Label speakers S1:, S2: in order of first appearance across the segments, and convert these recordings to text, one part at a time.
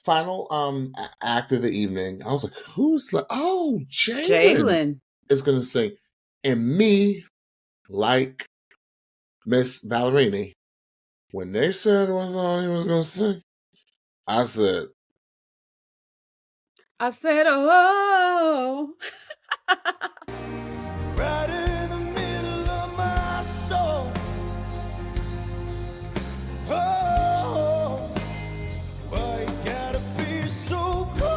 S1: Final act of the evening. I was like, who's like? Oh, Jaelen
S2: Jaelen.
S1: is gonna sing, and me, like Miss Ballerini, when they said what song he was gonna sing, I said,
S2: oh.
S3: Right in the middle of my soul. Oh, why you gotta be so cold?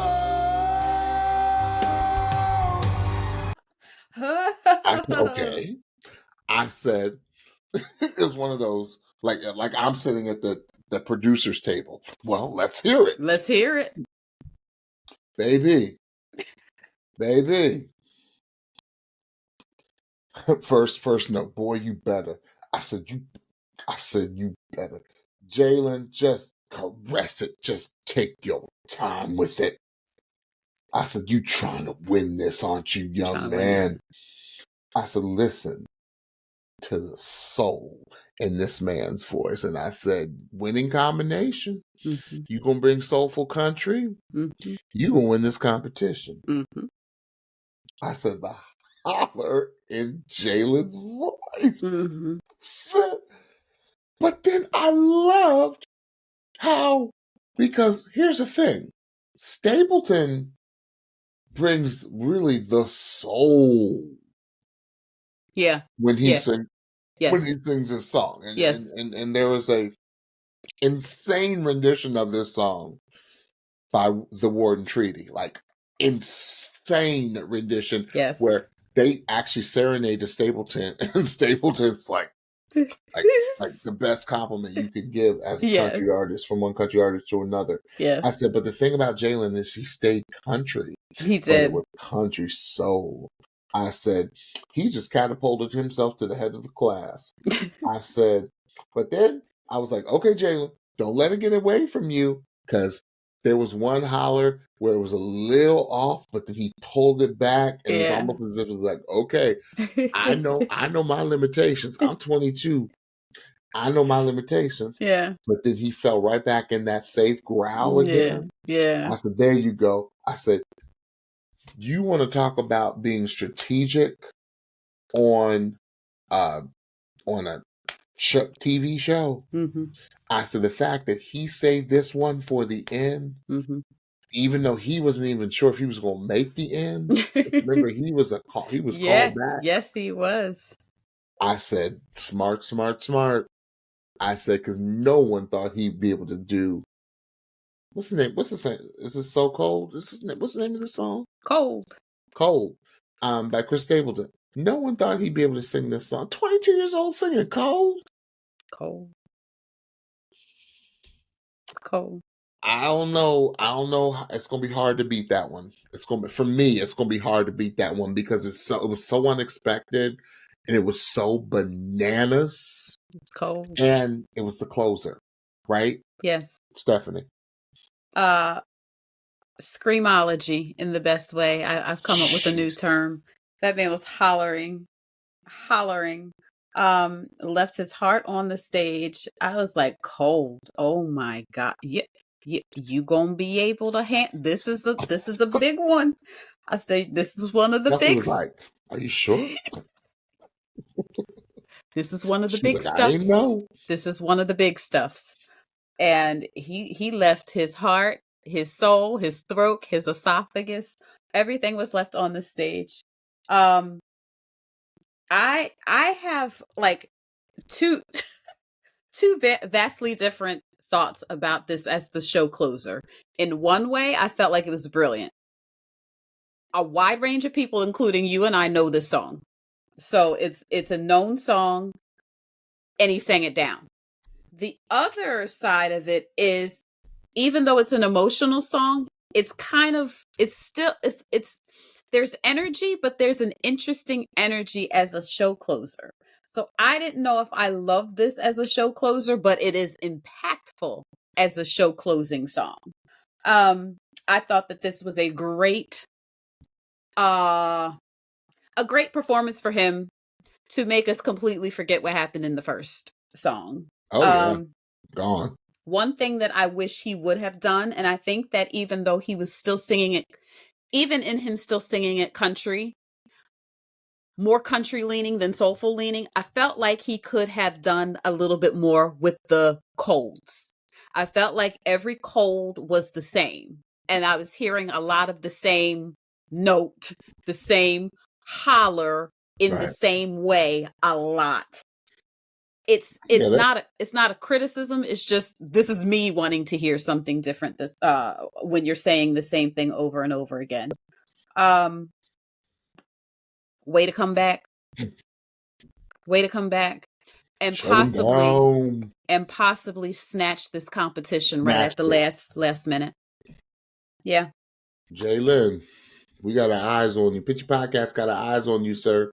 S1: I said, okay. I said, it's one of those like I'm sitting at the producer's table. Well, let's hear it.
S2: Let's hear it.
S1: Baby. First note, boy, you better. I said you better. Jaelen, just caress it. Just take your time with it. I said, you trying to win this, aren't you, young man? I said, listen to the soul in this man's voice. And I said, winning combination.
S2: Mm-hmm.
S1: You gonna bring soulful country?
S2: Mm-hmm.
S1: You gonna win this competition.
S2: Mm-hmm.
S1: I said, the holler in Jalen's voice.
S2: Mm-hmm.
S1: But then I loved how, because here's the thing, Stapleton brings really the soul.
S2: Yeah.
S1: When he
S2: Yes.
S1: when he sings his song. And,
S2: yes.
S1: and there was a insane rendition of this song by the Warden Treaty. Like insane rendition.
S2: Yes.
S1: Where they actually serenade to Stapleton, and Stapleton's like the best compliment you could give as a country artist, from one country artist to another.
S2: Yes.
S1: I said, but the thing about Jaelen is he stayed country.
S2: He did.
S1: With country soul. I said, he just catapulted himself to the head of the class. I said, but then I was like, okay, Jaelen, don't let it get away from you, because there was one holler where it was a little off, but then he pulled it back, and it's almost as if it was like, okay, I know my limitations. I'm 22. I know my limitations.
S2: Yeah.
S1: But then he fell right back in that safe growl again.
S2: Yeah.
S1: I said, there you go. I said, you want to talk about being strategic on a TV show?
S2: Mm-hmm.
S1: I said, the fact that he saved this one for the end,
S2: mm-hmm.
S1: even though he wasn't even sure if he was going to make the end. Remember, he was called back.
S2: Yes, he was.
S1: I said, smart. I said, because no one thought he'd be able to do. What's the name? What's the name? Is it So Cold? What's the name of the song?
S2: Cold.
S1: By Chris Stapleton. No one thought he'd be able to sing this song. 22 years old singing Cold. I don't know. It's gonna be hard to beat that one. For me, it's gonna be hard to beat that one, because it was so unexpected, and it was so bananas.
S2: Cold.
S1: And it was the closer, right?
S2: Yes.
S1: Stephanie.
S2: Screamology, in the best way. I've come up with a new term. That man was hollering, left his heart on the stage. I was like, cold. Oh my God. You gonna be able to this is a big one. I say, this is one of the big.
S1: Like, are you sure?
S2: This is one of the big stuffs. I know. This is one of the big stuffs. And he left his heart, his soul, his throat, his esophagus. Everything was left on the stage. I have like two vastly different thoughts about this as the show closer. In one way, I felt like it was brilliant. A wide range of people, including you and I, know this song. So it's a known song, and he sang it down. The other side of it is, even though it's an emotional song, there's energy, but there's an interesting energy as a show closer. So I didn't know if I love this as a show closer, but it is impactful as a show closing song. I thought that this was a great performance for him to make us completely forget what happened in the first song.
S1: Oh, yeah. Gone.
S2: One thing that I wish he would have done, and I think that even though he was still singing it, even in him still singing it country, more country leaning than soulful leaning, I felt like he could have done a little bit more with the colds. I felt like every cold was the same. And I was hearing a lot of the same note, the same holler in the
S1: Right.
S2: same way a lot. It's
S1: get it.
S2: not a criticism. It's just, this is me wanting to hear something different this when you're saying the same thing over and over again. Way to come back. Way to come back. And
S1: Shut him down.
S2: possibly snatch this competition right at the
S1: Smashed it.
S2: last minute. Yeah.
S1: Jaelen, we got our eyes on you. Picture Podcast got our eyes on you, sir.